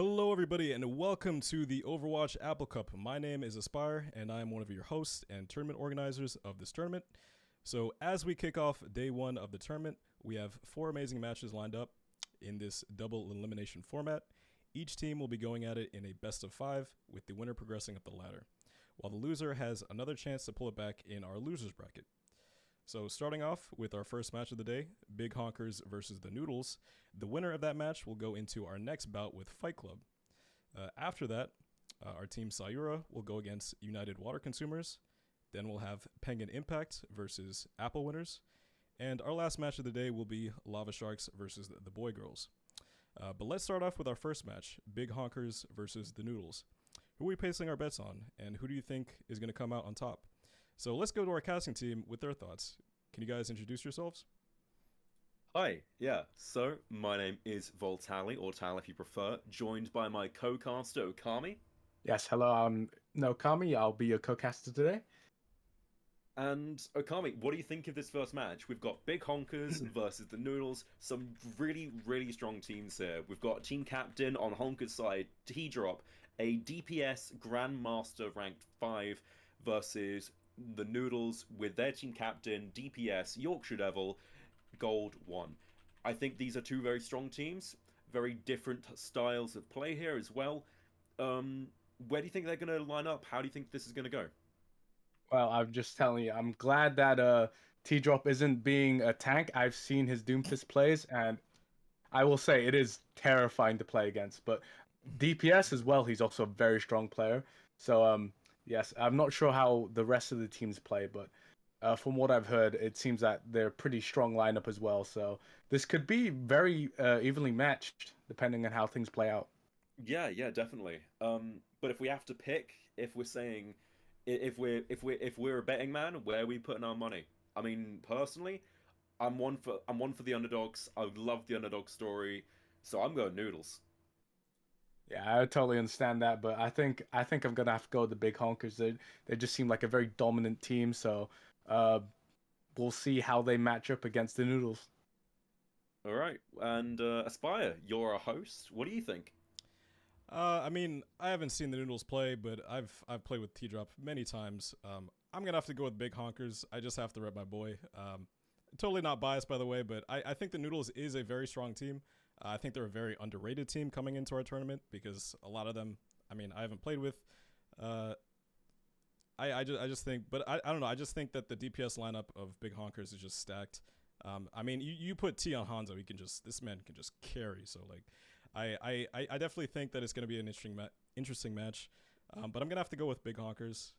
Hello, everybody, and welcome to the Overwatch Apple Cup. My name is Aspire, and I am one of your hosts and tournament organizers of this tournament. So, as we kick off day one of the tournament, we have four amazing matches lined up in this double elimination format. Each team will be going at it in a best of five, with the winner progressing up the ladder, while the loser has another chance to pull it back in our losers bracket. So, starting off with our first match of the day, Big Honkers versus the Noodles. The winner of that match will go into our next bout with Fight Club. After that, our team Sayura will go against United Water Consumers. Then we'll have Penguin Impact versus Apple Winners. And our last match of the day will be Lava Sharks versus the Boy Girls. But let's start off with our first match, Big Honkers versus the Noodles. Who are we placing our bets on, and who do you think is going to come out on top? So let's go to our casting team with their thoughts. Can you guys introduce yourselves? Hi, yeah. So my name is Voltali, or Tal if you prefer, joined by my co-caster Okami. Yes, hello, I'm Nokami. I'll be your co-caster today. And Okami, what do you think of this first match? We've got Big Honkers versus the Noodles, some really strong teams here. We've got team captain on Honkers side, T-Drop, a DPS Grandmaster ranked 5 versus the Noodles with their team captain, DPS Yorkshire Devil, Gold 1. I think these are two very strong teams, very different styles of play here as well. Where do you think they're going to line up? How do you think this is going to go? Well, I'm just telling you, I'm glad that T-Drop isn't being a tank. I've seen his Doomfist plays, and I will say it is terrifying to play against. But DPS as well, he's also a very strong player. So, yes, I'm not sure how the rest of the teams play, but from what I've heard, it seems that they're a pretty strong lineup as well. So this could be very evenly matched, depending on how things play out. Yeah, definitely. But if we have to pick, if we're saying, if we're a betting man, where are we putting our money? I mean, personally, I'm one for the underdogs. I love the underdog story, so I'm going Noodles. Yeah, I totally understand that, but I think I'm gonna have to go with the Big Honkers. They just seem like a very dominant team, so uh, we'll see how they match up against the Noodles. All right, and Aspire, you're a host. What do you think? I haven't seen the Noodles play, but I've played with T-Drop many times. I'm gonna have to go with Big Honkers. I just have to rep my boy. Totally not biased, by the way, but I think the Noodles is a very strong team. I think they're a very underrated team coming into our tournament because a lot of them, I haven't played with. Uh, I just think, but I don't know. I just think that the DPS lineup of Big Honkers is just stacked. You put T on Hanzo, this man can just carry. So like, I definitely think that it's going to be an interesting match. But I'm gonna have to go with Big Honkers.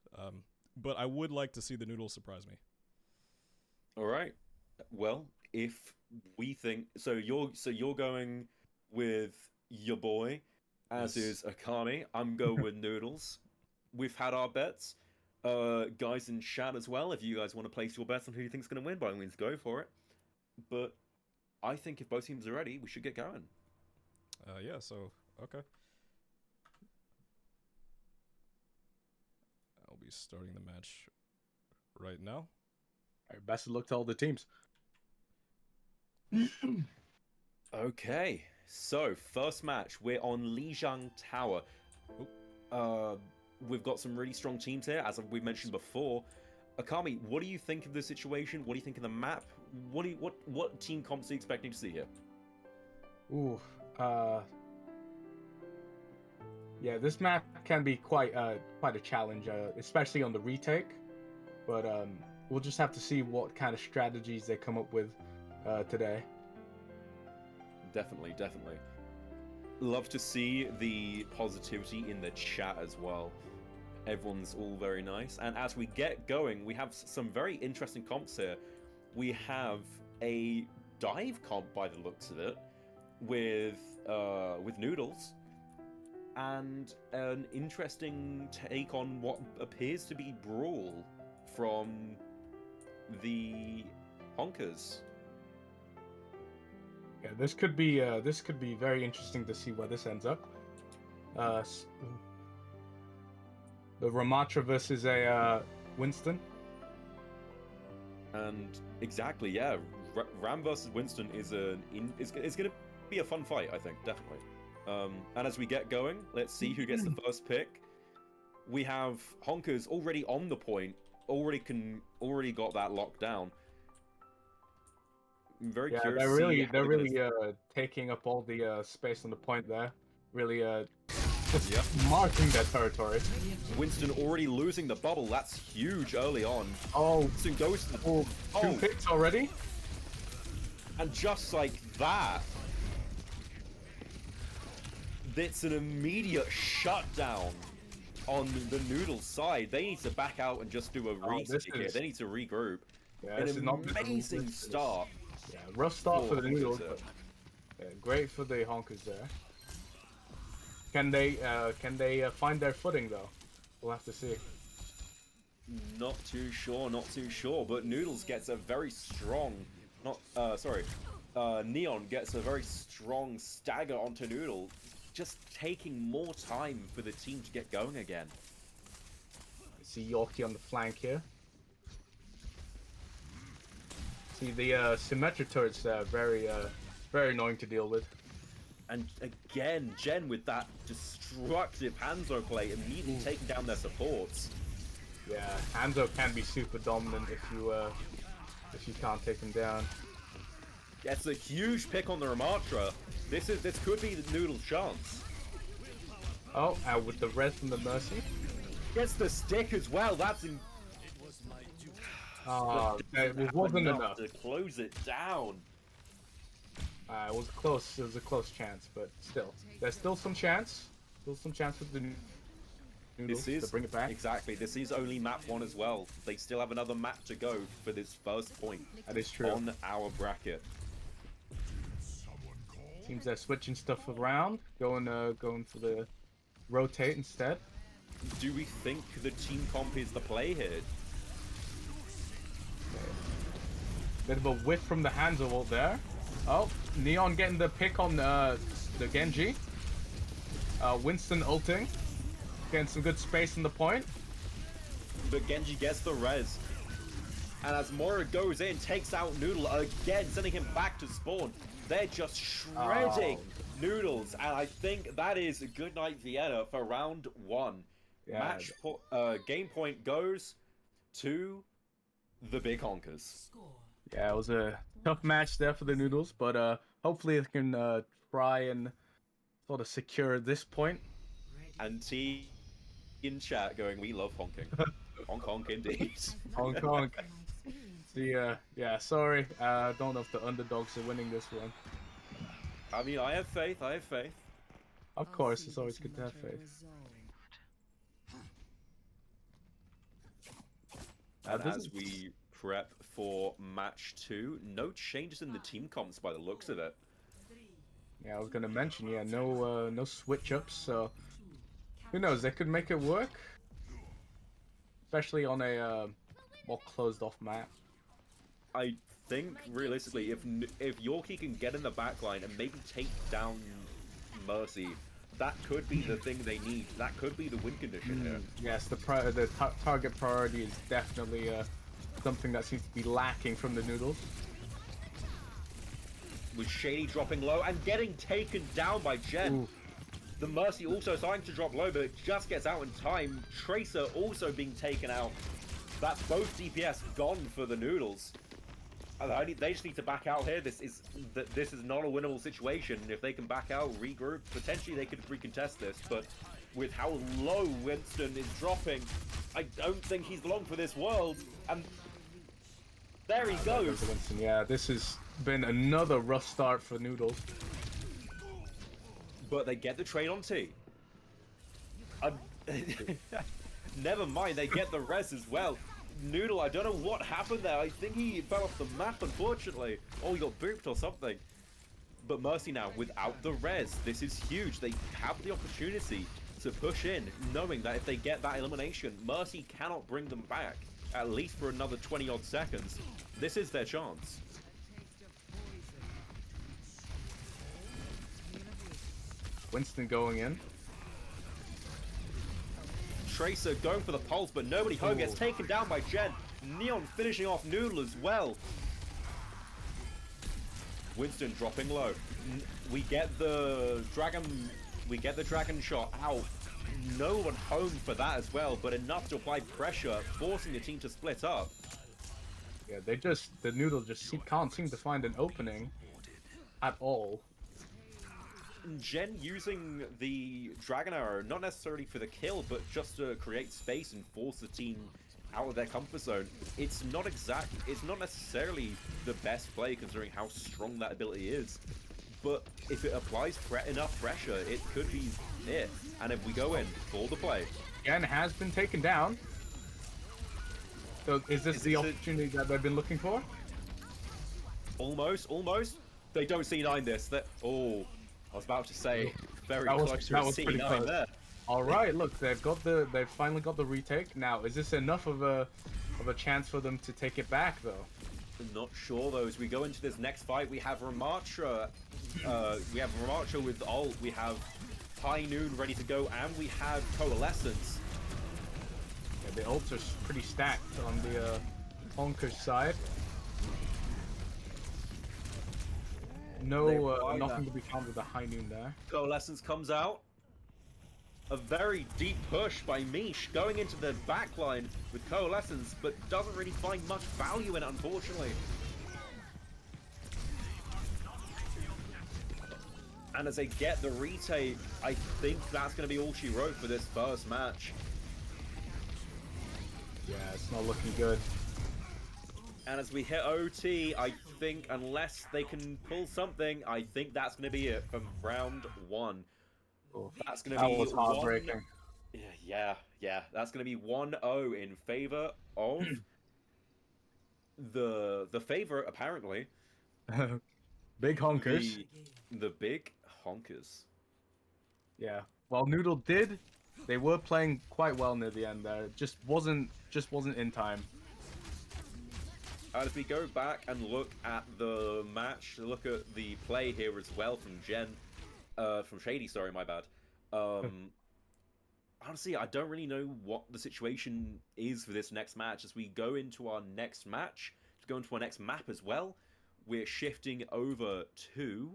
But I would like to see the Noodles surprise me. All right. Well, if we think so, you're going with your boy, as Yes. is Akami. I'm going with Noodles. We've had our bets. Guys in chat as well. If you guys want to place your bets on who you think's going to win, by all means, go for it. But I think if both teams are ready, we should get going. Yeah. So okay, I'll be starting the match right now. All right, best of luck to all the teams. Okay. So first match, we're on Lijiang Tower. Oh, Uh, we've got some really strong teams here, as we mentioned before. Akami, what do you think of the situation? What do you think of the map? What team comps are you expecting to see here? Ooh, uh, yeah, this map can be quite a challenge, especially on the retake. But we'll just have to see what kind of strategies they come up with today. Definitely. Love to see the positivity in the chat as well. Everyone's all very nice. And as we get going, we have some very interesting comps here. We have a dive comp by the looks of it, with Noodles, and an interesting take on what appears to be Brawl from the Honkers. Yeah, this could be very interesting to see where this ends up. The Ramatra versus a Winston. And exactly, yeah, Ram versus Winston is it's going to be a fun fight, I think, definitely. And as we get going, let's see who gets the first pick. We have Honkers already on the point, already got that locked down. I'm very curious. They're really taking up all the space on the point there. Really just marking their territory. Winston already losing the bubble. That's huge early on. Oh, Winston goes to the... two picks already. And just like that, it's an immediate shutdown on the Noodles side. They need to back out and just do a restick here. They need to regroup. Yeah, An amazing start. Yeah, rough start for the Noodles, but great for the Honkers there. Can they find their footing though? We'll have to see. Not too sure. But Noodles gets a very strong, Neon gets a very strong stagger onto Noodle, just taking more time for the team to get going again. See Yorkie on the flank here. See the symmetric turrets very annoying to deal with. And again, Jen with that destructive Hanzo play, immediately taking down their supports. Yeah, Hanzo can be super dominant if you can't take him down. Gets a huge pick on the Ramatra. This could be the Noodle's chance. Oh, with the res from the Mercy. Gets the stick as well. That's it wasn't enough to close it down. It was close. It was a close chance, but still, there's still some chance. Still some chance with the Noodles to bring it back. Exactly. This is only map 1 as well. They still have another map to go for this first point. That is true. On our bracket. Seems they're switching stuff around, going for the rotate instead. Do we think the team comp is the play here? Bit of a whiff from the Hanzo ult there. Oh, Neon getting the pick on the Genji. Winston ulting. Getting some good space in the point. But Genji gets the res. And as Mora goes in, takes out Noodle again, sending him back to spawn. They're just shredding Noodles. And I think that is a good night Vienna for round 1. Yeah. Game point goes to the big Honkers. Yeah, it was a tough match there for the Noodles, but hopefully they can try and sort of secure this point. And T in chat going, we love honking. Honk honk indeed. Honk honk. Yeah, sorry. Don't know if the underdogs are winning this one. I mean, I have faith. Of course, it's always good to have faith. And as we prep for match 2, no changes in the team comps by the looks of it. Yeah, I was gonna mention, no switch ups, so who knows, they could make it work. Especially on a more closed off map. I think realistically, if Yorkie can get in the backline and maybe take down Mercy, that could be the thing they need. That could be the win condition here. Yes, the target priority is definitely something that seems to be lacking from the Noodles. With Shady dropping low and getting taken down by Jen. Ooh. The Mercy also starting to drop low, but it just gets out in time. Tracer also being taken out. That's both DPS gone for the Noodles. They just need to back out here. This is not a winnable situation. If they can back out, regroup, potentially they could recontest this. But with how low Winston is dropping, I don't think he's long for this world. And there he goes. Winston, yeah, this has been another rough start for Noodles. But they get the trade on T. Never mind, they get the res as well. Noodle, I don't know what happened there. I think he fell off the map, unfortunately. Or he got booped or something. But Mercy now, without the res, this is huge. They have the opportunity to push in, knowing that if they get that elimination, Mercy cannot bring them back, at least for another 20-odd seconds. This is their chance. Winston going in. Tracer going for the pulse, but nobody home. Gets taken down by Jen. Neon finishing off Noodle as well. Winston dropping low. We get the dragon shot out. No one home for that as well, but enough to apply pressure, forcing the team to split up. Yeah, the Noodles just can't seem to find an opening at all. Jen using the Dragon Arrow, not necessarily for the kill, but just to create space and force the team out of their comfort zone. It's not necessarily the best play considering how strong that ability is. But if it applies enough pressure, it could be it. And if we go in for the play. Jen has been taken down. So is this the opportunity that they've been looking for? Almost. They don't C9 this. I was about to say, very that close to a C9 there. All right, look, they've finally got the retake. Now, is this enough of a chance for them to take it back, though? I'm not sure though. As we go into this next fight, we have Ramattra. We have Ramattra with ult. We have High Noon ready to go, and we have Coalescence. Yeah, the ults are pretty stacked on the Honkers side. No, nothing to be found with the High Noon there. Coalescence comes out. A very deep push by Mish going into the backline with Coalescence, but doesn't really find much value in it, unfortunately. And as they get the retake, I think that's going to be all she wrote for this first match. Yeah, it's not looking good. And as we hit OT, I think unless they can pull something, I think that's going to be it from round 1. Oh, that's going to be was heartbreaking. Yeah. That's going to be 1-0 in favor of the favorite, apparently. Big Honkers. The big Honkers. Yeah. Well, Noodle they were playing quite well near the end there. It just wasn't in time. As we go back and look at the match, look at the play here as well from from Shady, sorry, my bad. Honestly, I don't really know what the situation is for this next match. As we go into our next match, to go into our next map as well, we're shifting over to,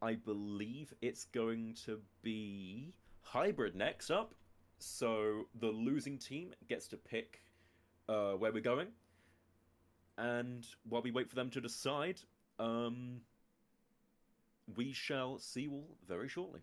I believe it's going to be Hybrid next up. So the losing team gets to pick where we're going. And while we wait for them to decide, we shall see you all very shortly.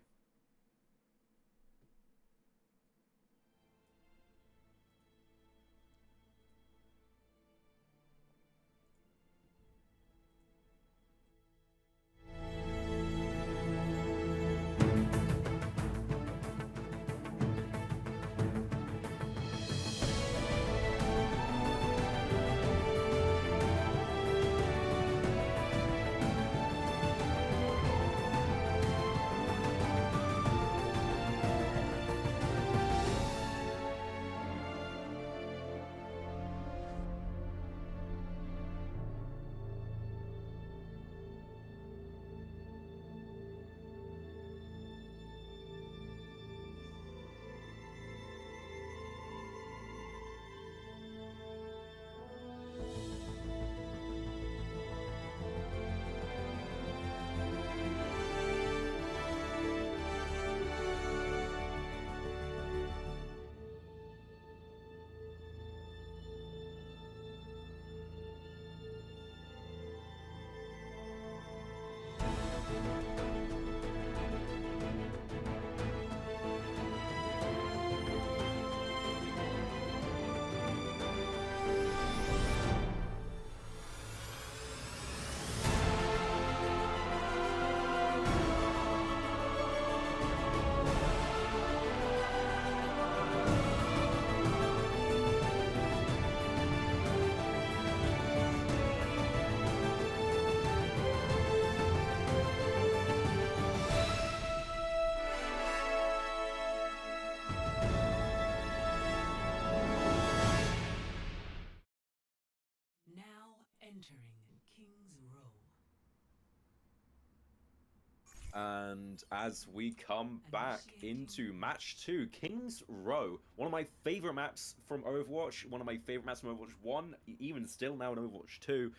And as we come back into match 2, King's Row, one of my favorite maps from Overwatch, one of my favorite maps from Overwatch 1, even still now in Overwatch 2.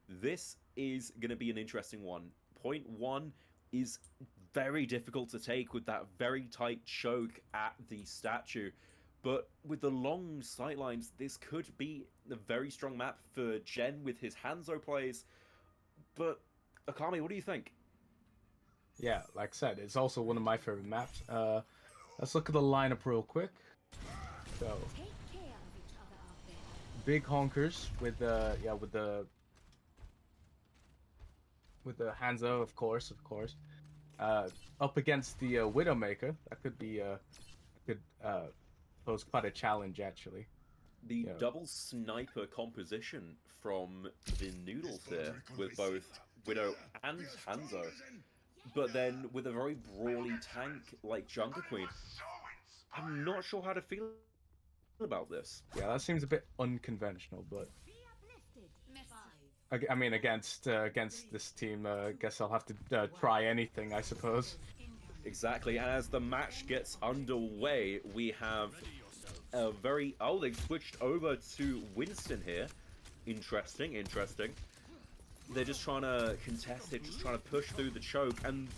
This is going to be an interesting one. point one is very difficult to take with that very tight choke at the statue. But with the long sightlines, this could be a very strong map for Gen with his Hanzo plays. But Akami, what do you think? Yeah, like I said, it's also one of my favorite maps. Let's look at the lineup real quick. So, big honkers with the Hanzo, of course. Up against the Widowmaker, that could pose quite a challenge actually. The Yeah. double sniper composition from the Noodles here with both Widow and Hanzo, but then with a very brawly tank like Jungle Queen. I'm not sure how to feel about this. Yeah, that seems a bit unconventional, but I mean, against this team, I guess I'll have to try anything, I suppose. Exactly, and as the match gets underway, we have a very... Oh, they've switched over to Winston here. Interesting. They're just trying to contest it, just trying to push through the choke, and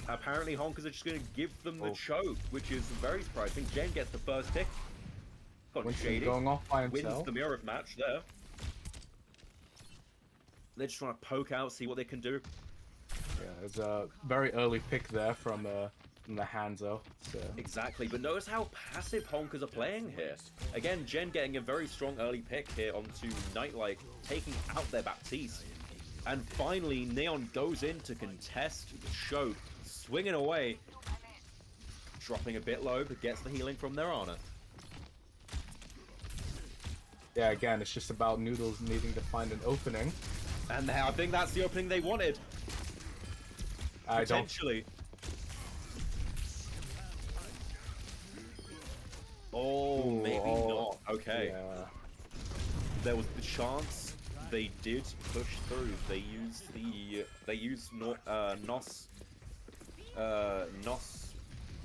apparently Honkers are just going to give them the choke, which is very surprising. Jen gets the first pick. Got Shady. Going off by himself. Wins the mirror match there. They're just trying to poke out, see what they can do. Yeah, there's a very early pick there from the Hanzo. So. Exactly, but notice how passive Honkers are playing here. Again, Jen getting a very strong early pick here onto Nightlight, taking out their Baptiste. And finally, Neon goes in to contest the choke, swinging away, dropping a bit low, but gets the healing from their Ana. Yeah, again, it's just about Noodles needing to find an opening. And I think that's the opening they wanted. Potentially. Oh, maybe not. Okay. Yeah. There was the chance they did push through. They used Nos.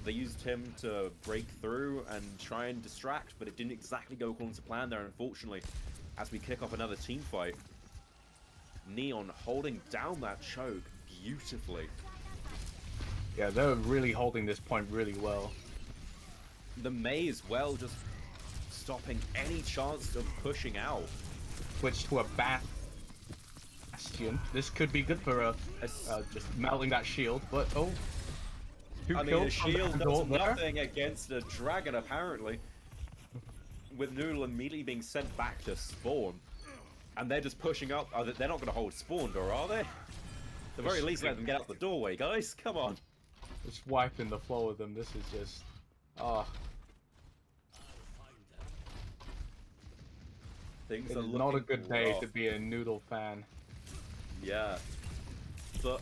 They used him to break through and try and distract, but it didn't exactly go according to plan there, unfortunately. As we kick off another team fight, Neon holding down that choke beautifully. Yeah, they're really holding this point really well. The Mei as well, just stopping any chance of pushing out. Switch to a Bastion. This could be good for just melting that shield, but oh. I mean, a shield does nothing against a dragon, apparently. With Noodle immediately being sent back to spawn. And they're just pushing up. They're not going to hold spawn door, are they? At the very least, let them get out the doorway, guys. Come on. Just wiping the flow with them. This is just... Things it are is looking not a good day rough. to be a Noodle fan. Yeah. But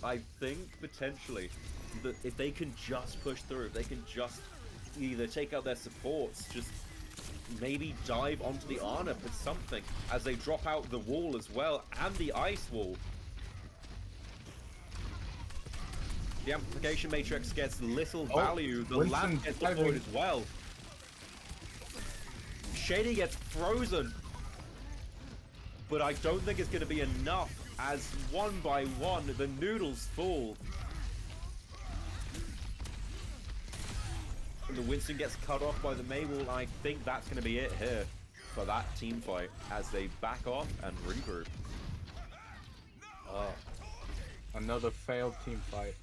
I think, potentially, that if they can just push through, if they can just either take out their supports, just maybe dive onto the Ana for something as they drop out the wall as well, and the ice wall. The amplification matrix gets little value. The lamp gets deployed as well. Shady gets frozen. But I don't think it's going to be enough as one by one the Noodles fall. And the Winston gets cut off by the Maywall. I think that's going to be it here for that team fight as they back off and regroup. Another failed team fight.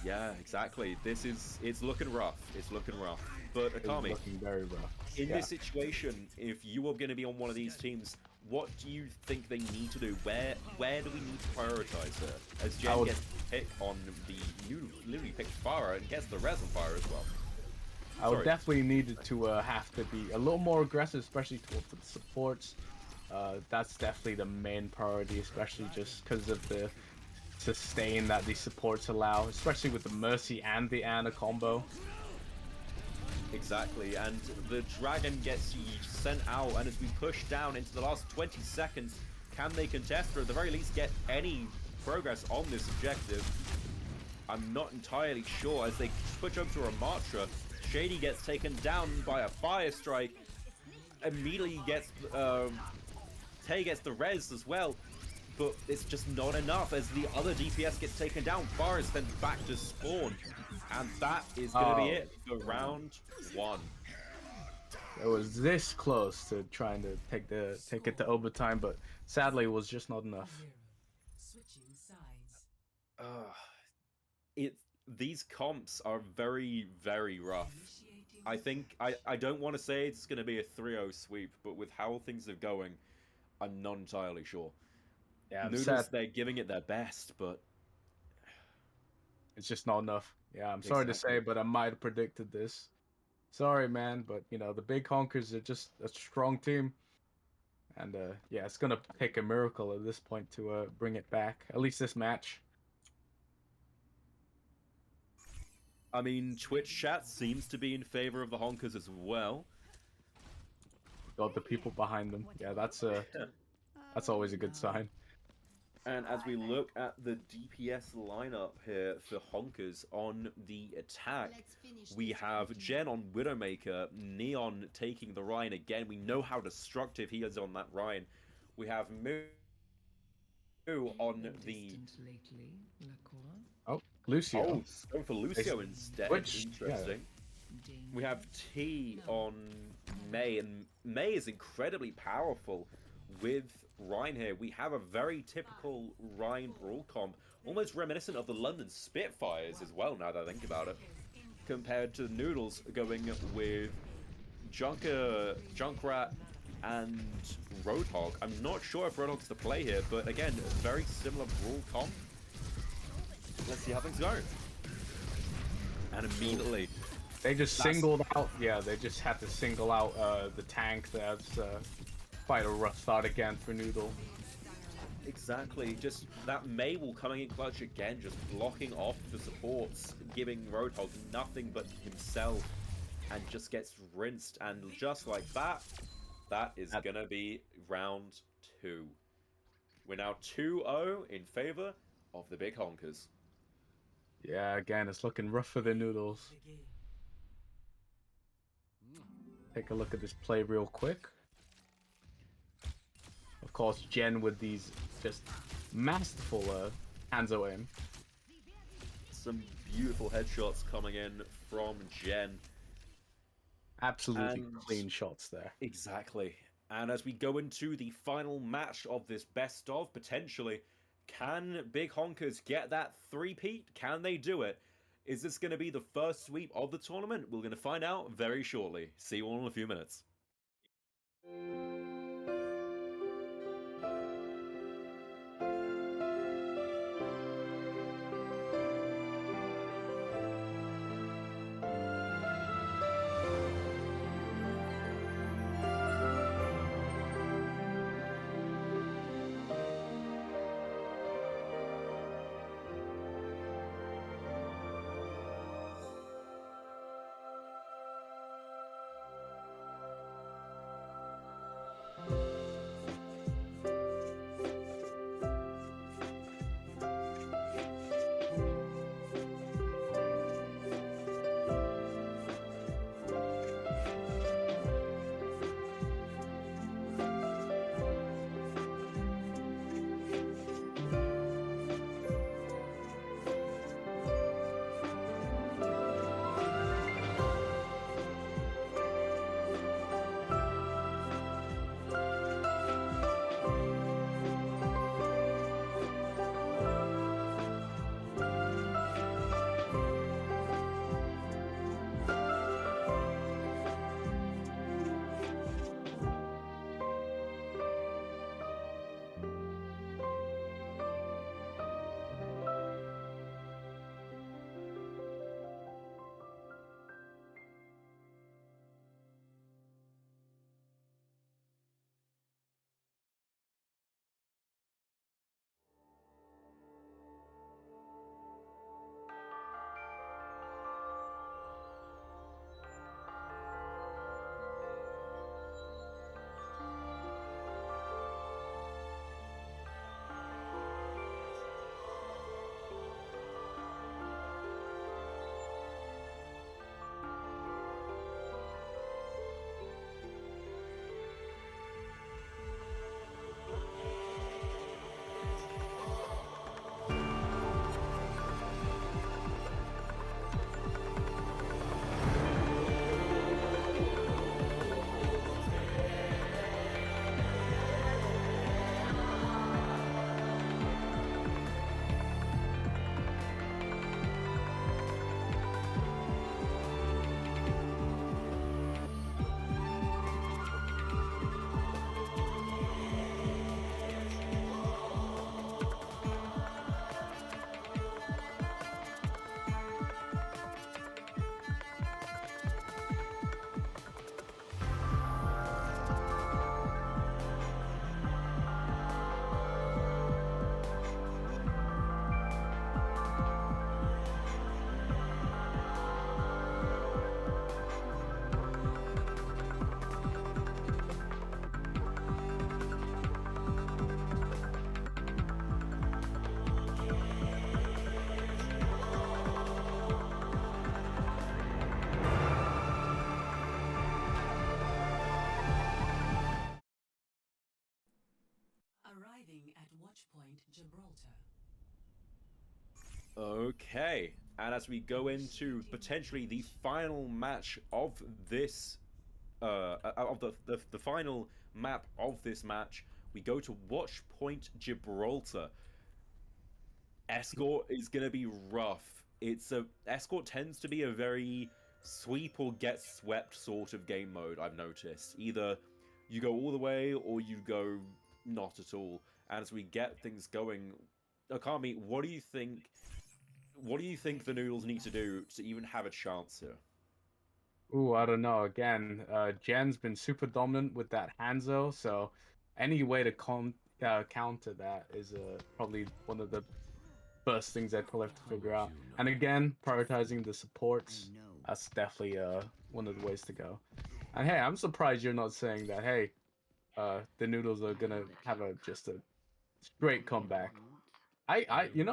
Yeah, exactly. It's looking rough. It's looking rough. But Akami, it's looking very rough. In this situation, if you are going to be on one of these teams, what do you think they need to do? Where do we need to prioritize here? As Jen gets hit on the literally picked Farah and gets the res on Farah as well. I would definitely need to have to be a little more aggressive, especially towards the supports. That's definitely the main priority, especially just because of the sustain that the supports allow, especially with the Mercy and the Ana combo. Exactly, and the Dragon gets sent out, and as we push down into the last 20 seconds, can they contest or at the very least get any progress on this objective? I'm not entirely sure as they switch over to Ramatra. Shady gets taken down by a fire strike. Immediately gets Tay gets the res as well. but it's just not enough as the other DPS gets taken down. Bar is then back to spawn, and that is going to be it for round 1. It was this close to trying to take it to overtime, but sadly it was just not enough. Switching sides. These comps are very, very rough. I think I don't want to say it's going to be a 3-0 sweep, but with how things are going, I'm not entirely sure. Yeah, Noodles, they're giving it their best, but it's just not enough. Yeah, I'm sorry to say, but I might have predicted this. Sorry, man, but you know the big Honkers are just a strong team, and yeah, it's gonna take a miracle at this point to bring it back. At least this match. I mean, Twitch chat seems to be in favor of the Honkers as well. Got the people behind them. Yeah, that's always a good sign. And as we look at the DPS lineup here for Honkers on the attack, we have Jen on Widowmaker, Neon taking the Rhine again. We know how destructive he is on that Rhine. We have Moo on the... Oh, Lucio. Oh, going for Lucio instead. Which, interesting. Yeah. We have T on Mei, and Mei is incredibly powerful with Rhine here. We have a very typical Rhine brawl comp, almost reminiscent of the London Spitfires as well, now that I think about it, compared to Noodles going with Junkrat and Roadhog. I'm not sure if Roadhog's the play here, but again, very similar brawl comp. Let's see how things go. And immediately... They just singled out, yeah, they just had to single out the tank. That's quite a rough start again for Noodle. Exactly, just that Mei will coming in clutch again, just blocking off the supports, giving Roadhog nothing but himself, and just gets rinsed. And just like that, that is going to be round 2. We're now 2-0 in favor of the big Honkers. Yeah, again, it's looking rough for the Noodles. Take a look at this play real quick. Of course, Jen with these just masterful Hanzo aim. Some beautiful headshots coming in from Jen. Absolutely clean shots there. Exactly. And as we go into the final match of this best of, potentially, can Big Honkers get that 3-peat? Can they do it? Is this going to be the first sweep of the tournament? We're going to find out very shortly. See you all in a few minutes. Arriving at Watchpoint Gibraltar. Okay, and as we go into potentially the final match of this, of the final map of this match, we go to Watchpoint Gibraltar. Escort is gonna be rough. Escort tends to be a very sweep or get swept sort of game mode. I've noticed either you go all the way or you go not at all. And as we get things going, Akami, what do you think? What do you think the Noodles need to do to even have a chance here? Ooh, I don't know. Again, Jen's been super dominant with that Hanzo, so any way to counter that is probably one of the first things I probably have to figure out. And again, prioritizing the supports, that's definitely one of the ways to go. And hey, I'm surprised you're not saying that, hey, the Noodles are gonna have just a straight comeback. I'd be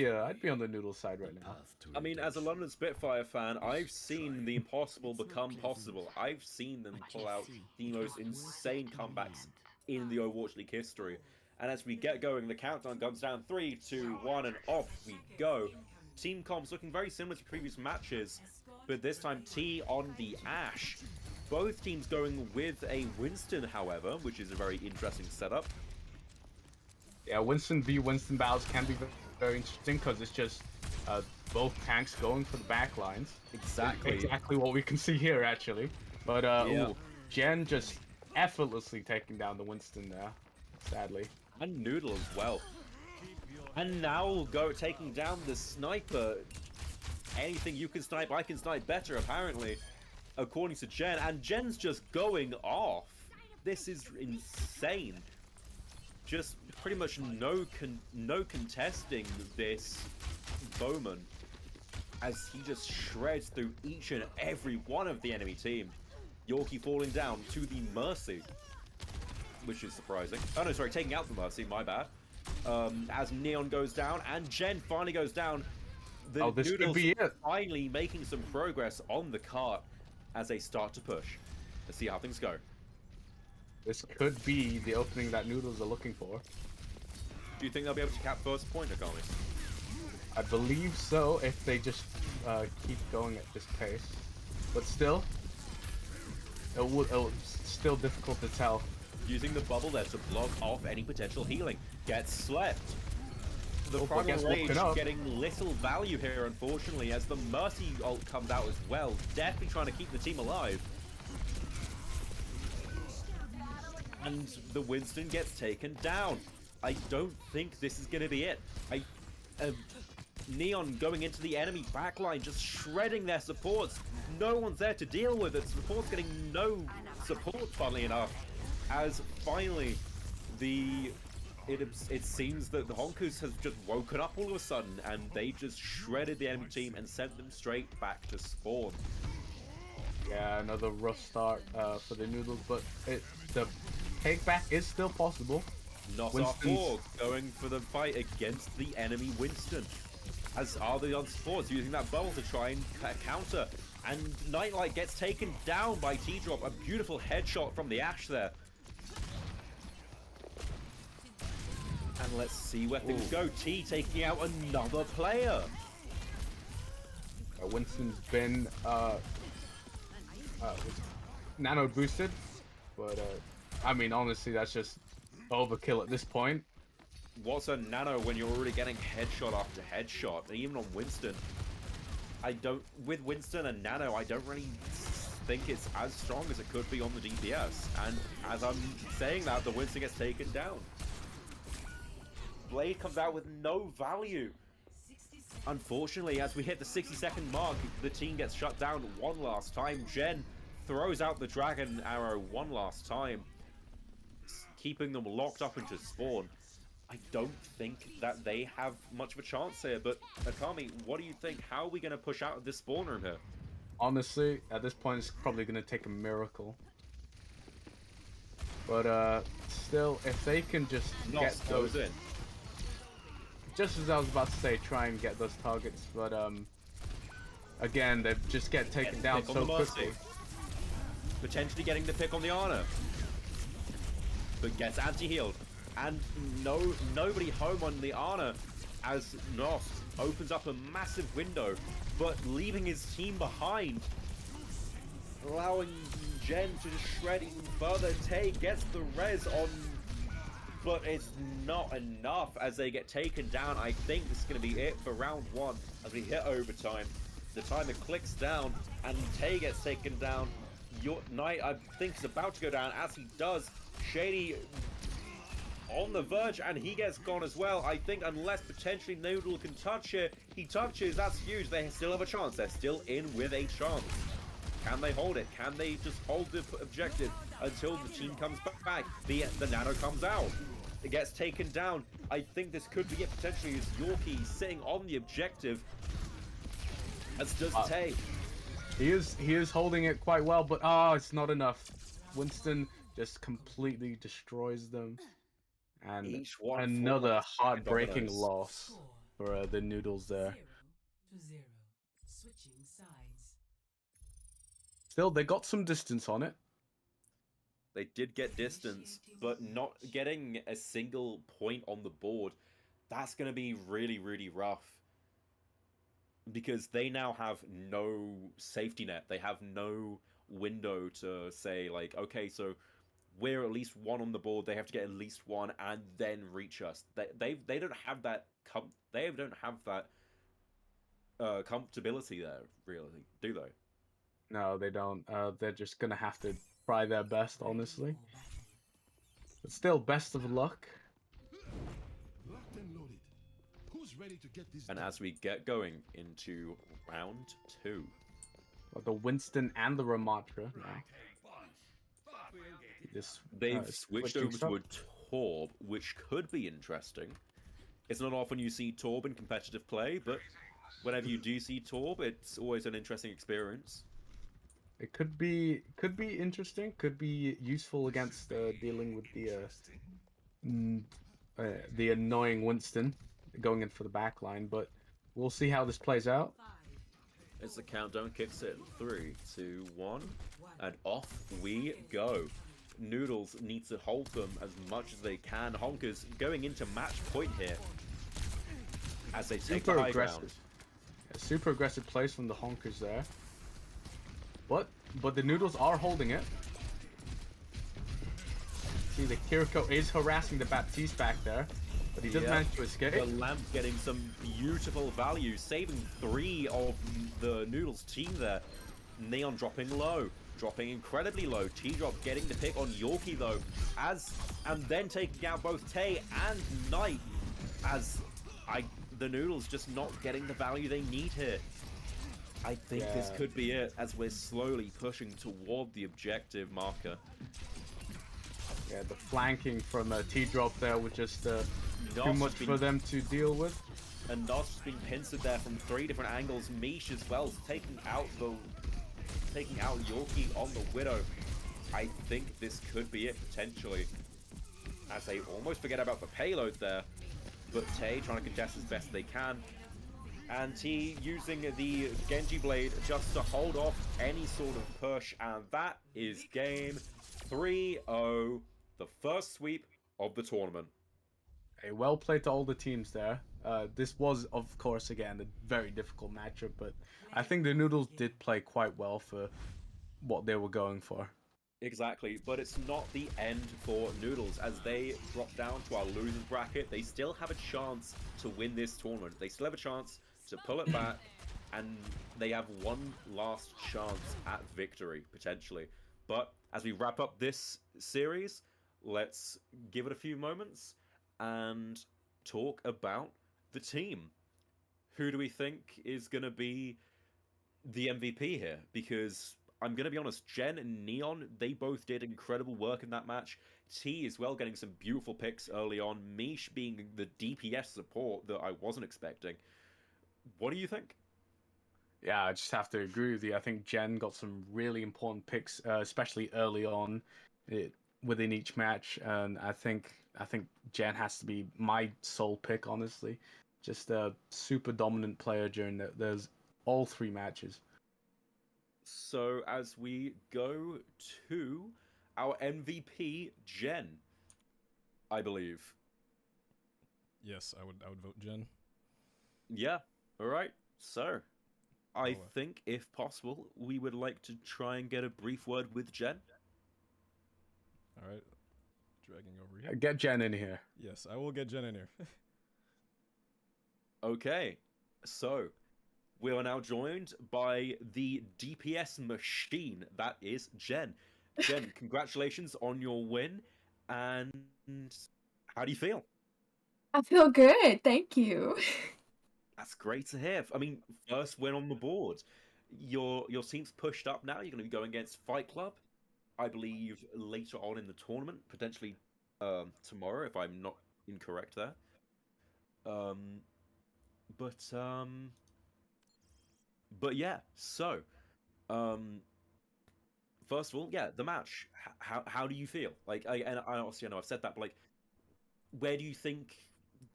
on the Noodles side right now. I mean, as a London Spitfire fan, I've seen the impossible become possible. I've seen them pull out the most insane comebacks in the Overwatch League history. And as we get going, the countdown comes down 3, 2, 1, and off we go. Team comps looking very similar to previous matches, but this time T on the Ashe. Both teams going with a Winston, however, which is a very interesting setup. Yeah, Winston v Winston battles can be very interesting because it's just both tanks going for the back lines. Exactly what we can see here, actually. But ooh, Jen just effortlessly taking down the Winston there, sadly. And Noodle as well. And now we'll go taking down the sniper. Anything you can snipe, I can snipe better, apparently, according to Jen. And Jen's just going off. This is insane. Just pretty much no contesting this Bowman as he just shreds through each and every one of the enemy team. Yorkie falling down to the Mercy, which is surprising. Oh no, sorry, taking out the Mercy, my bad. As Neon goes down and Jen finally goes down. The this Noodles could be it. finally making some progress on the cart as they start to push. Let's see how things go. This could be the opening that Noodles are looking for. Do you think they'll be able to cap first point, Akami? I believe so, if they just keep going at this pace. But still, it's still difficult to tell. Using the bubble there to block off any potential healing. Gets slept. The Primal Rage getting little value here, unfortunately, as the Mercy ult comes out as well. Definitely trying to keep the team alive. And the Winston gets taken down. I don't think this is going to be it. Neon going into the enemy backline, just shredding their supports. No one's there to deal with it. Support's getting no support, funnily enough. As finally, it seems that the Honkers has just woken up all of a sudden, and they just shredded the enemy team and sent them straight back to spawn. Yeah, another rough start for the Noodles, but the takeback is still possible. Not our Forg going for the fight against the enemy Winston. As are the on supports using that bubble to try and counter. And Nightlight gets taken down by T-Drop. A beautiful headshot from the Ashe there. And let's see where things go. T taking out another player. Winston's been nano boosted, but I mean, honestly, that's just overkill at this point. What's a nano when you're already getting headshot after headshot, and even on Winston? With Winston and nano, I don't really think it's as strong as it could be on the DPS. And as I'm saying that, the Winston gets taken down. Blade comes out with no value. Unfortunately, as we hit the 60-second mark, the team gets shut down one last time. Jen throws out the dragon arrow one last time, keeping them locked up into spawn. I don't think that they have much of a chance here, but Akami, what do you think? How are we going to push out of this spawn room here? Honestly, at this point, it's probably going to take a miracle. But still, if they can just get those in. Just as I was about to say, try and get those targets, but again, they just get taken down so quickly. Potentially getting the pick on the Ana, but gets anti-healed. and nobody home on the Ana as Nos opens up a massive window, but leaving his team behind, allowing Jen to just shred even further. Tay gets the res on, but it's not enough as they get taken down. I think this is going to be it for round 1 as we hit overtime. The timer clicks down and Tay gets taken down. Your Knight, I think, is about to go down. As he does, Shady on the verge, and he gets gone as well. I think unless potentially Noodle can touch it, he touches. That's huge. They still have a chance. They're still in with a chance. Can they hold it? Can they just hold the objective until the team comes back? The Nano comes out. It gets taken down. I think this could be it potentially as Yorkie sitting on the objective, as does Tay. He is holding it quite well, but it's not enough. Winston just completely destroys them, and Each one another for heartbreaking dominoes. loss for the Noodles there. 0-0. Switching sides. Still, they got some distance on it. They did get distance, but not getting a single point on the board. That's going to be really, really rough. Because they now have no safety net. They have no window to say, like, okay, so we're at least 1 on the board. They have to get at least 1 and then reach us. They don't have that comfortability there, really, do they? No, they don't. They're just gonna have to try their best, honestly. But still, best of luck. Locked and loaded. Who's ready to get this And done? as we get going into round 2, The Winston and the Ramatra now. This they've switched switching over stuff. to a Torb, which could be interesting. It's not often you see Torb in competitive play, but whenever you do see Torb, it's always an interesting experience. It could be interesting. Could be useful against dealing with the annoying Winston going in for the back line. But we'll see how this plays out. As the countdown kicks in, 3, 2, 1, and off we go. Noodles needs to hold them as much as they can. Honkers going into match point here as they take the high ground. Super aggressive plays from the Honkers there. But the Noodles are holding it. See, the Kiriko is harassing the Baptiste back there, but he does manage to escape. The Lamp getting some beautiful value, saving 3 of the Noodles team there. Neon dropping low, dropping incredibly low. T-Drop getting the pick on Yorkie though, and then taking out both Tay and Knight, the Noodles just not getting the value they need here. I think this could be it as we're slowly pushing toward the objective marker. Yeah, the flanking from T-Drop there was just too Nos much has for them to deal with. And Nos has been pincered there from 3 different angles. Mish as well, taking out Yorkie on the Widow. I think this could be it potentially, as they almost forget about the payload there. But Tay trying to contest as best they can. And T using the Genji Blade just to hold off any sort of push. And that is game 3-0, the first sweep of the tournament. Hey, well played to all the teams there. This was, of course, again, a very difficult matchup, but I think the Noodles did play quite well for what they were going for. Exactly, but it's not the end for Noodles. As they drop down to our losers bracket, they still have a chance to win this tournament. They still have a chance to pull it back, and they have one last chance at victory, potentially. But as we wrap up this series, let's give it a few moments and talk about the team. Who do we think is going to be the MVP here? Because I'm going to be honest, Jen and Neon, they both did incredible work in that match. T as well, getting some beautiful picks early on. Mish being the DPS support that I wasn't expecting. What do you think? Yeah, I just have to agree with you. I think Jen got some really important picks, especially early on within each match, and I think Jen has to be my sole pick, honestly. Just a super dominant player during those all 3 matches. So as we go to our MVP, Jen, I believe. Yes, I would vote Jen. Yeah. All right. So, I Oh, think, if possible, we would like to try and get a brief word with Jen. all right. Dragging over here. Get Jen in here. Yes, I will get Jen in here. Okay. So, we are now joined by the DPS machine. That is Jen. Jen, congratulations on your win. And how do you feel? I feel good, thank you. That's great to hear. I mean, first win on the board. Your team's pushed up now. You're going to be going against Fight Club, I believe, later on in the tournament, potentially tomorrow, if I'm not incorrect there. Um, but yeah. So, um, first of all, yeah, the match. How do you feel? Like, I obviously know I've said that, but like, where do you think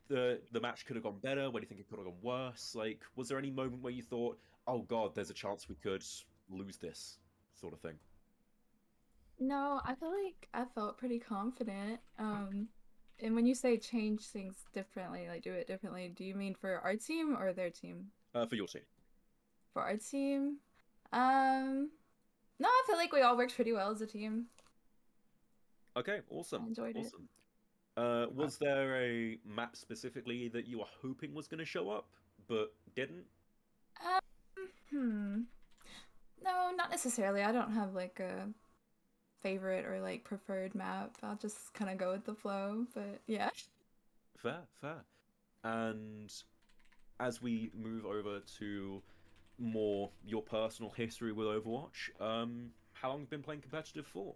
the match could have gone better? Where do you think it could have gone worse? Like, was there any moment where you thought, "Oh God, there's a chance we could lose this," sort of thing? No, I feel like I felt pretty confident. And when you say change things differently, like do it differently, do you mean for our team or their team? For your team. For our team, no, I feel like we all worked pretty well as a team. Okay, awesome. I enjoyed it. Awesome. Was there a map specifically that you were hoping was going to show up but didn't? No, not necessarily. I don't have like a favorite or like preferred map. I'll just kind of go with the flow, but yeah. Fair, fair. And as we move over to more your personal history with Overwatch, how long have you been playing competitive for?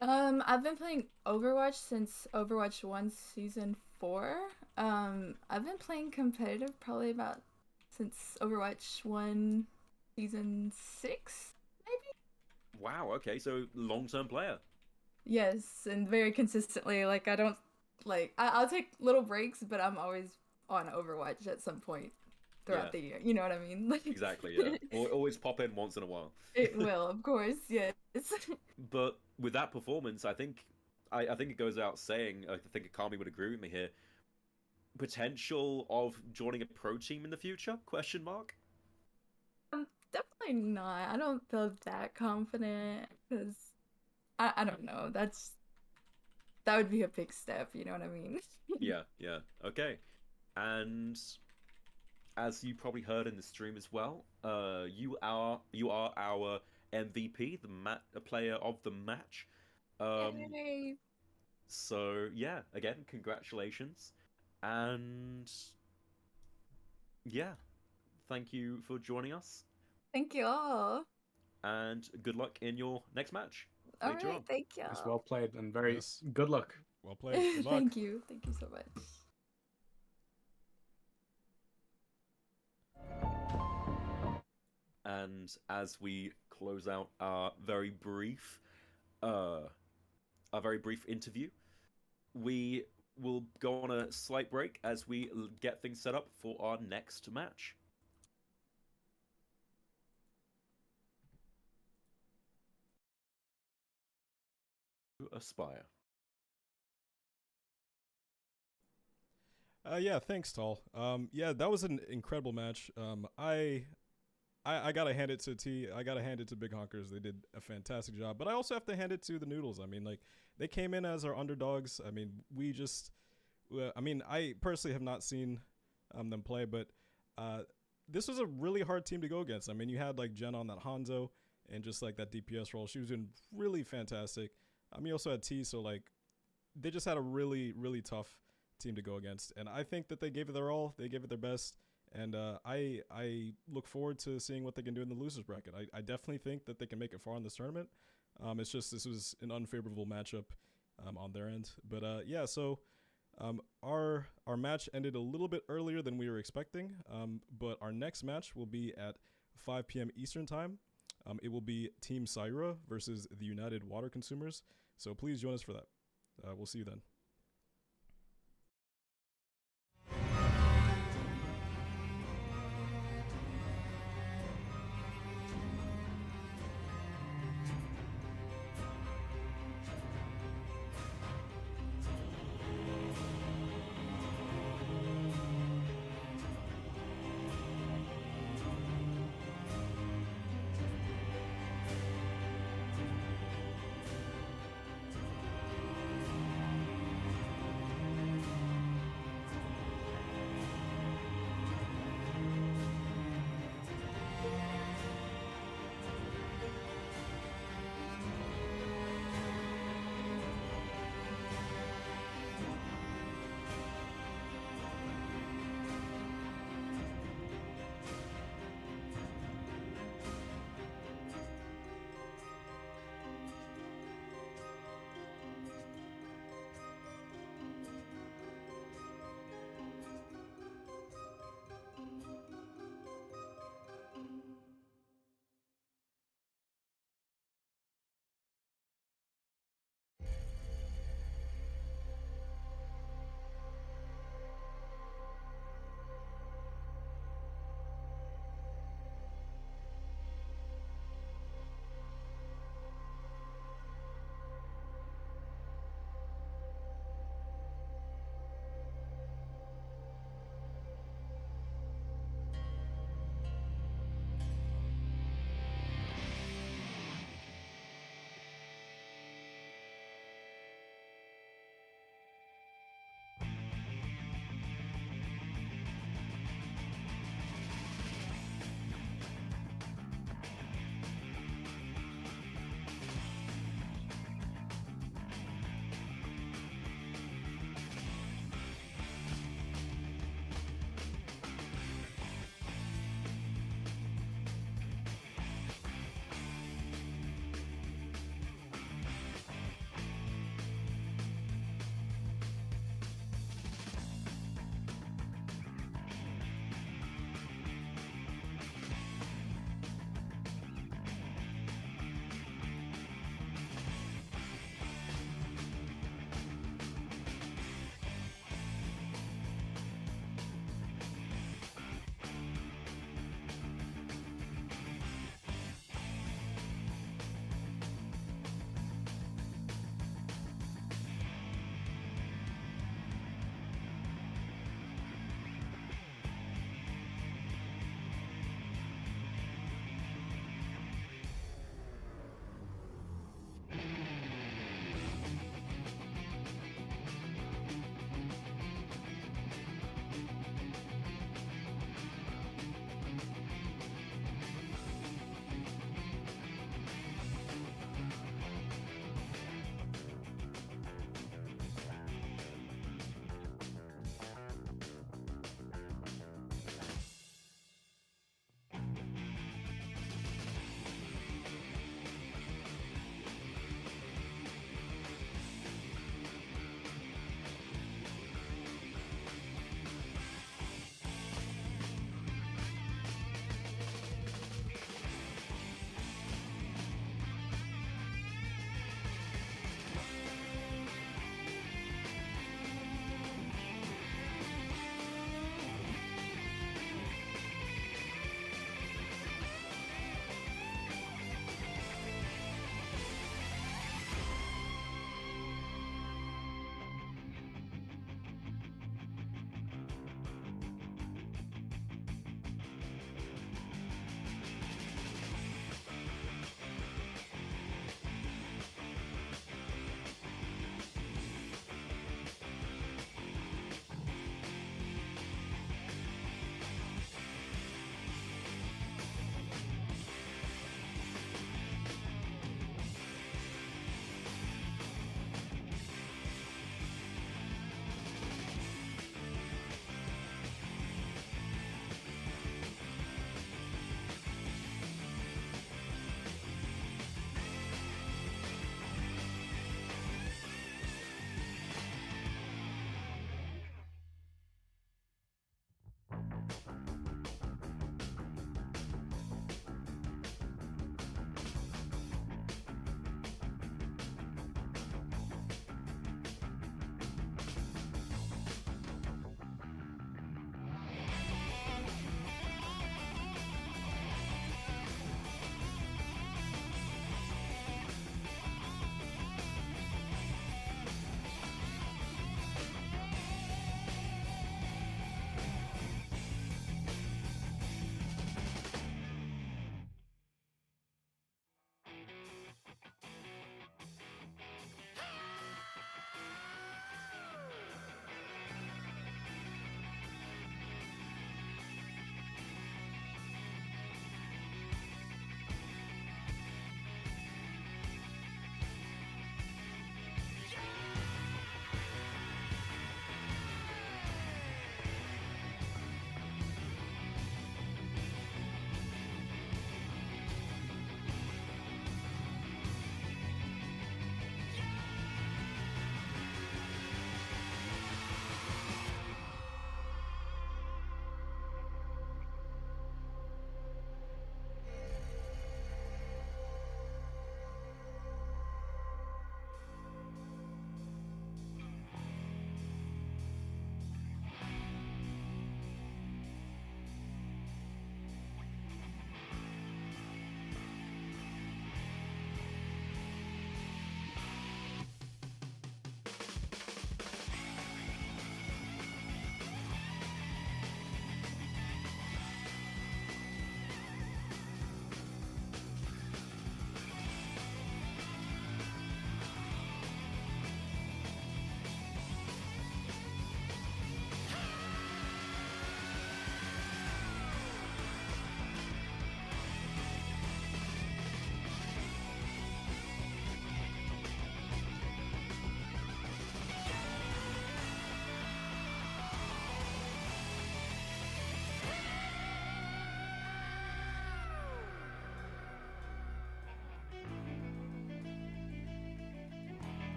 I've been playing Overwatch since Overwatch 1 Season 4. I've been playing competitive probably about since Overwatch 1 Season 6, maybe? Wow, okay, so long-term player. Yes, and very consistently. Like, I don't, like, I'll take little breaks, but I'm always on Overwatch at some point throughout Yeah. the year. You know what I mean? Like, Exactly, yeah. Always pop in once in a while. It will, of course, yes. But with that performance, I think it goes out saying, I think Akami would agree with me here. Potential of joining a pro team in the future? Question mark. Definitely not. I don't feel that confident because I don't know. That would be a big step. You know what I mean? Yeah, yeah. Okay. And as you probably heard in the stream as well, you are our MVP, the player of the match. Yay. So yeah, again, congratulations, and yeah, thank you for joining us, Thank you all. and good luck in your next match All later right, on. thank you. It's well played and very Yes. good luck. Well played. Good luck. Thank you. Thank you so much. And as we close out our very brief interview, we will go on a slight break as we get things set up for our next match. Aspire. Yeah, thanks, Tall. Yeah, that was an incredible match. I gotta hand it to T. I gotta hand it to Big Honkers. They did a fantastic job. But I also have to hand it to the Noodles. I mean, like they came in as our underdogs. I mean, I personally have not seen them play, but this was a really hard team to go against. I mean, you had like Jen on that Hanzo and just like that DPS role. She was doing really fantastic. You also had T. So like they just had a really really tough team to go against, and I think that they gave it their all. They gave it their best. And I look forward to seeing what they can do in the losers bracket. I definitely think that they can make it far in this tournament. It's just this was an unfavorable matchup on their end. But yeah, so our match ended a little bit earlier than we were expecting. But our next match will be at 5 p.m. Eastern time. It will be Team Syra versus the United Water Consumers. So please join us for that. We'll see you then.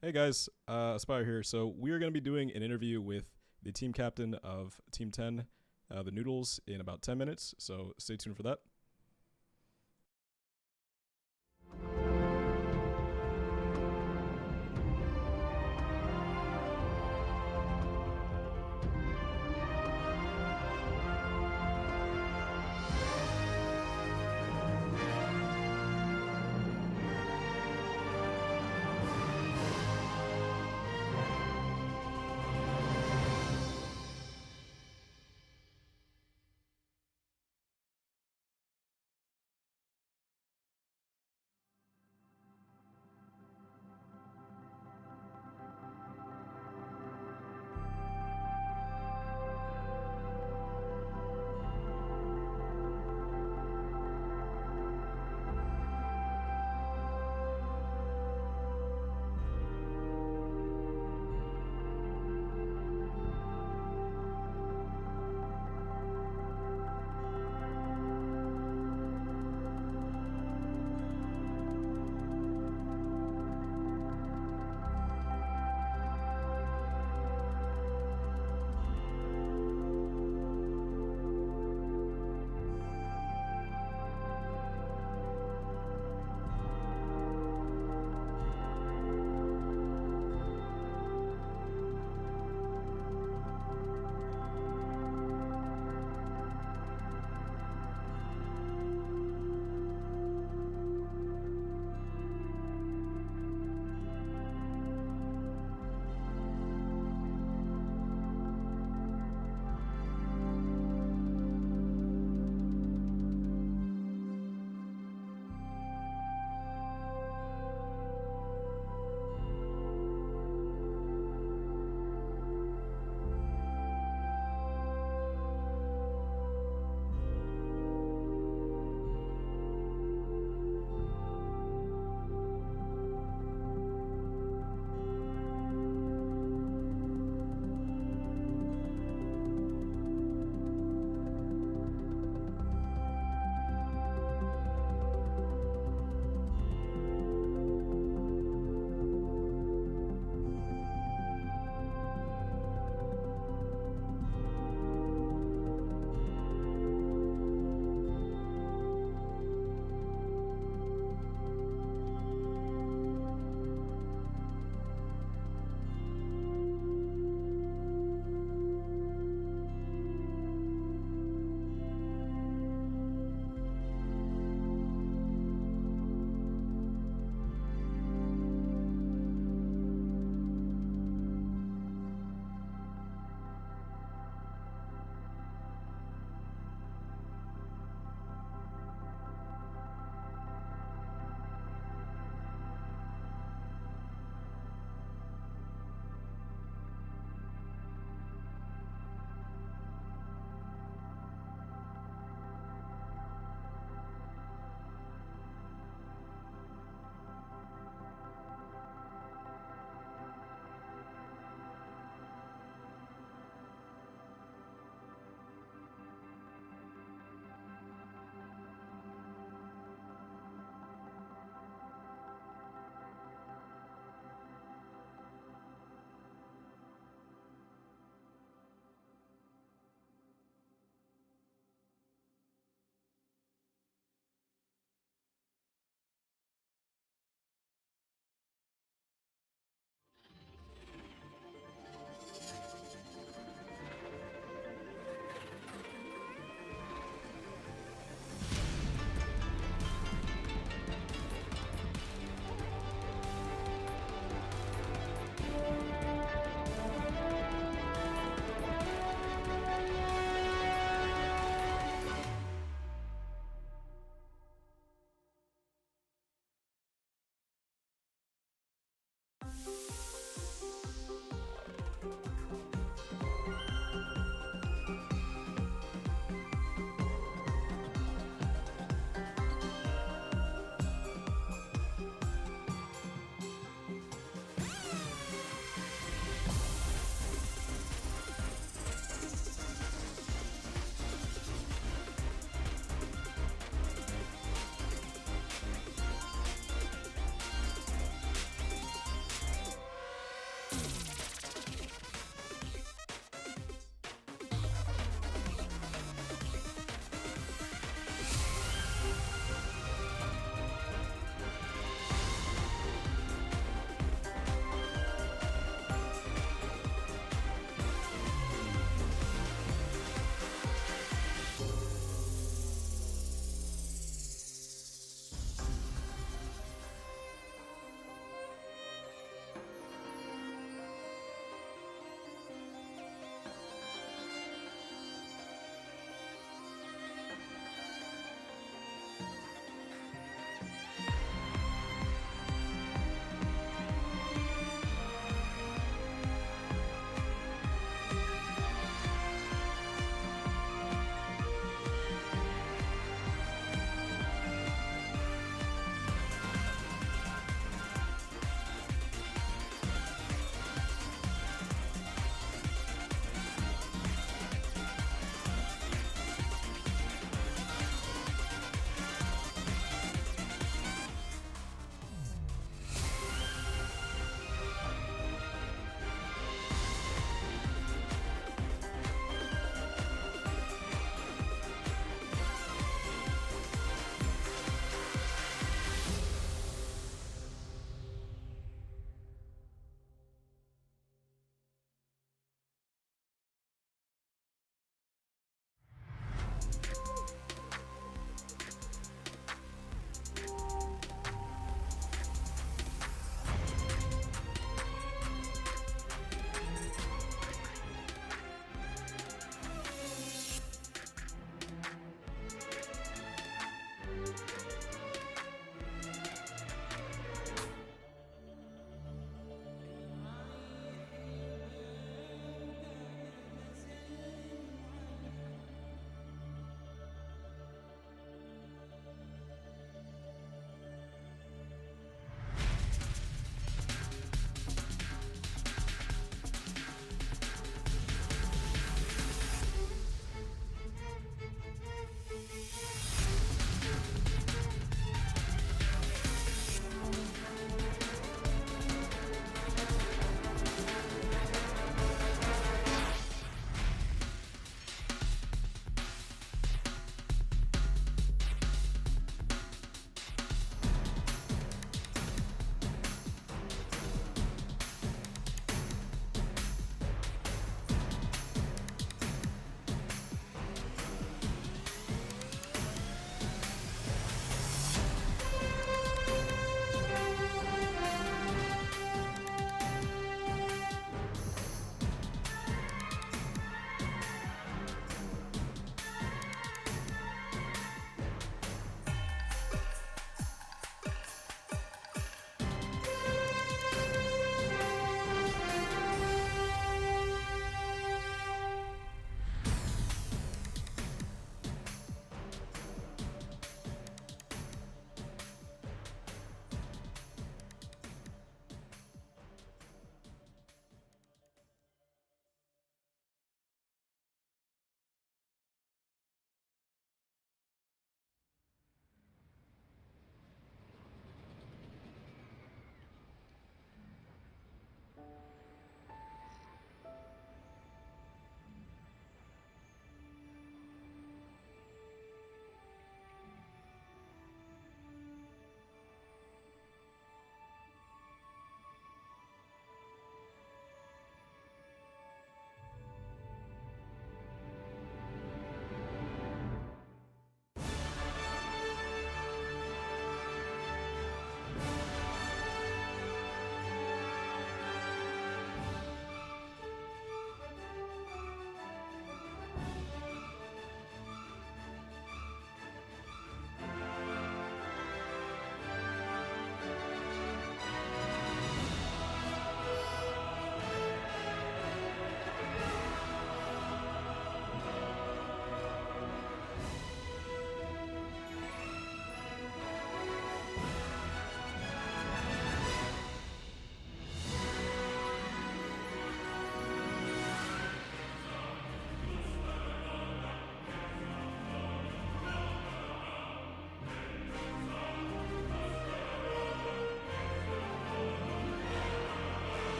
Hey guys, Aspire here. So we are going to be doing an interview with the team captain of Team 10, the Noodles, in about 10 minutes. So stay tuned for that.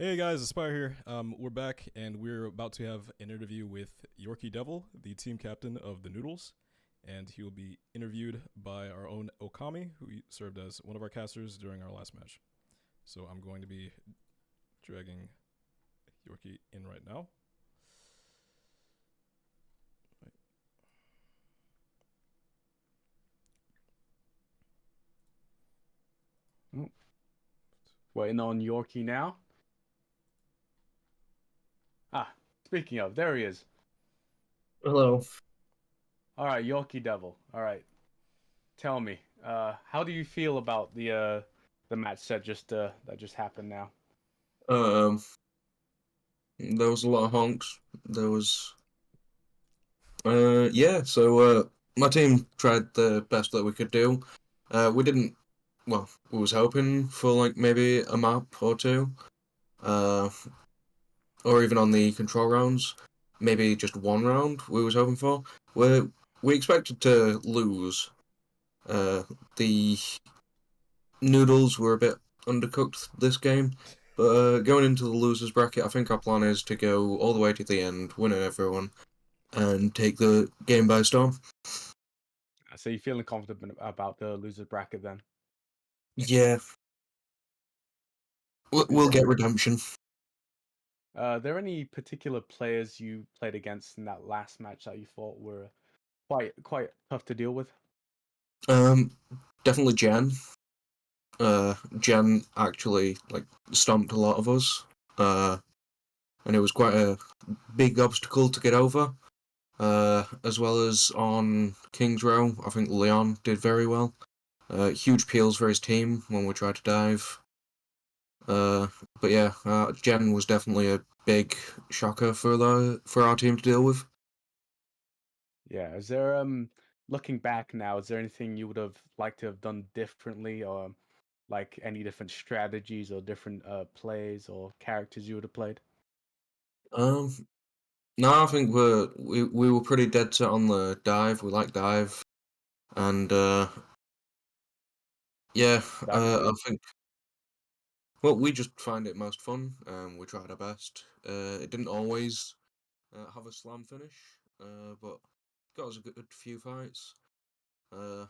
Hey guys, Aspire here. We're back and we're about to have an interview with Yorkie Devil, the team captain of the Noodles, and he will be interviewed by our own Okami, who served as one of our casters during our last match. So I'm going to be dragging Yorkie in right now. Waiting on Yorkie now. Ah, speaking of, there he is. Hello. All right, Yorkie Devil. All right, tell me, how do you feel about the match that just happened now? Um, there was a lot of honks. There was, yeah. My team tried the best that we could do. We didn't. Well, we was hoping for like maybe a map or two. Uh, or even on the control rounds, maybe just one round. We was hoping for. We expected to lose. The Noodles were a bit undercooked this game, but going into the losers bracket, I think our plan is to go all the way to the end, winning everyone, and take the game by storm. So you feeling confident about the losers bracket then? Yeah, Good we'll to get hear. redemption. Are there any particular players you played against in that last match that you thought were quite tough to deal with? Um, Definitely Jen. Jen actually like stomped a lot of us. And it was quite a big obstacle to get over. As well as on King's Row, I think Leon did very well. Huge peels for his team when we tried to dive. But yeah, Jen was definitely a big shocker for our team to deal with. Yeah. Is there looking back now, is there anything you would have liked to have done differently, or like any different strategies or different plays or characters you would have played? Um, no, I think we were pretty dead set on the dive. We like dive, and yeah, Dive is I good. think well we just find it most fun. We tried our best. It didn't always have a slam finish, but got us a good few fights. I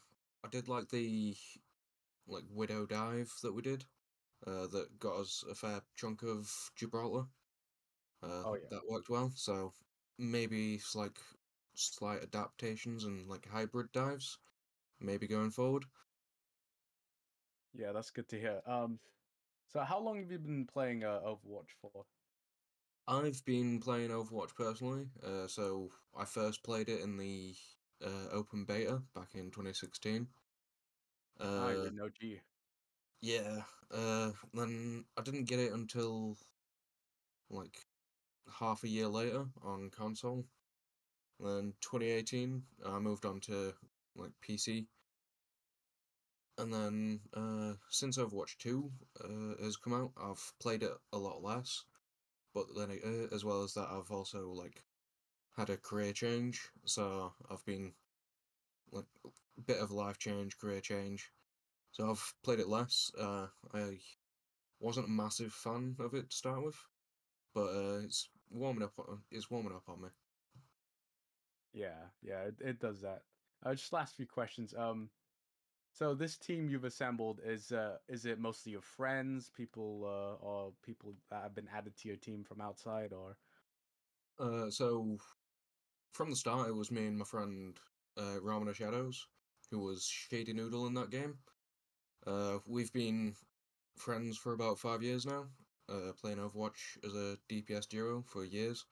did like the widow dive that we did. That got us a fair chunk of Gibraltar. Oh yeah. That worked well. So maybe it's like slight adaptations and like hybrid dives, maybe going forward. Yeah, that's good to hear. So how long have you been playing Overwatch for? I've been playing Overwatch personally. So I first played it in the open beta back in 2016. Ah, you're Uh, an OG. yeah. Then I didn't get it until like half a year later on console. Then 2018, I moved on to like PC, and then since Overwatch 2 has come out, I've played it a lot less. But then, as well as that, I've also like had a career change, so I've been like a bit of a life change, career change. So I've played it less. I wasn't a massive fan of it to start with, but it's warming up. It's warming up on me. Yeah, it does that. Just last few questions. So this team you've assembled is it mostly your friends, people, or people that have been added to your team from outside, or? So from the start, it was me and my friend Ramana Shadows, who was Shady Noodle in that game. We've been friends for about 5 years now, playing Overwatch as a DPS duo for years.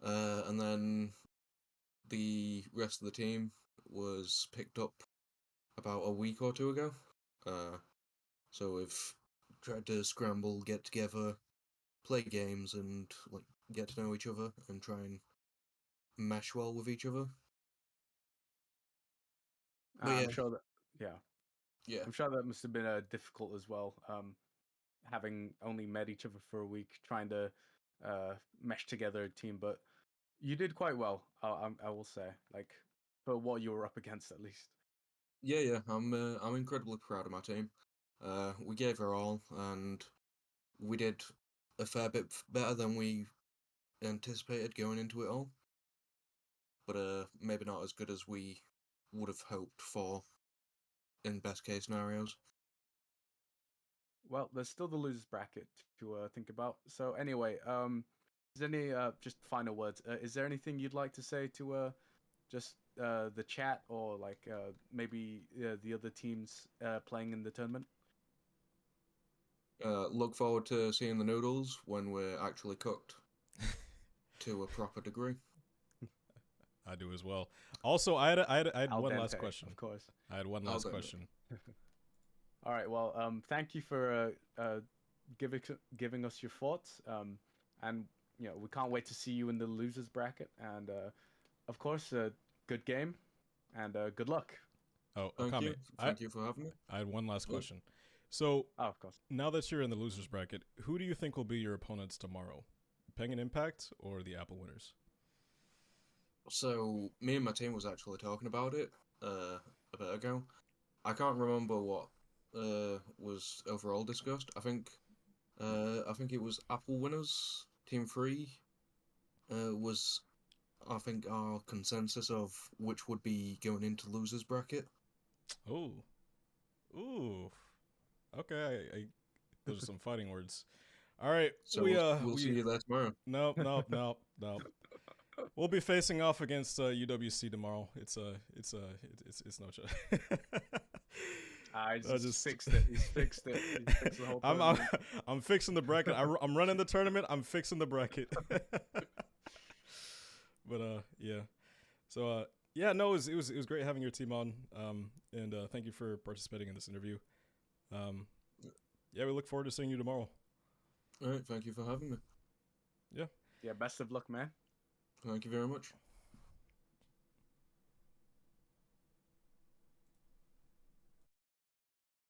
And then the rest of the team was picked up about a week or two ago. Uh, so we've tried to scramble, get together, play games, and like get to know each other and try and mesh well with each other. But I'm yeah, sure that yeah, yeah, I'm sure that must have been difficult as well. Having only met each other for a week, trying to mesh together a team, but you did quite well. I will say, like for what you were up against, at least. yeah. I'm incredibly proud of my team. We gave our all, and we did a fair bit better than we anticipated going into it all, but maybe not as good as we would have hoped for in best case scenarios. Well, there's still the losers bracket to think about. So anyway, is there any just final words? Is there anything you'd like to say to just the chat or like maybe the other teams playing in the tournament? Look forward to seeing the noodles when we're actually cooked to a proper degree. I do as well. Also, I had Al one last dente, question. of course. I had one Al last dente. question. All right. Well, thank you for giving us your thoughts. And we can't wait to see you in the losers bracket. And of course, good game, and good luck. Oh, Thank Okami, you. Thank you for having me. I had one last Oh. question. So Oh, of course. now that you're in the losers bracket, who do you think will be your opponents tomorrow? Penguin Impact or the Apple winners? So me and my team was actually talking about it a bit ago. I can't remember what was overall discussed. I think it was Apple winners. Team 3 was, I think, our consensus of which would be going into losers bracket. Oh, ooh, okay. Those are some fighting words. All right, So we we'll see you there tomorrow. Nope. We'll be facing off against UWC tomorrow. It's no joke. I I just fixed it. He's fixed it. He's fixed the whole I'm tournament. I'm fixing the bracket. I'm running the tournament. I'm fixing the bracket. But yeah. So yeah, no, it was great having your team on. And thank you for participating in this interview. Yeah, we look forward to seeing you tomorrow. All right, thank you for having me. Yeah, best of luck, man. Thank you very much.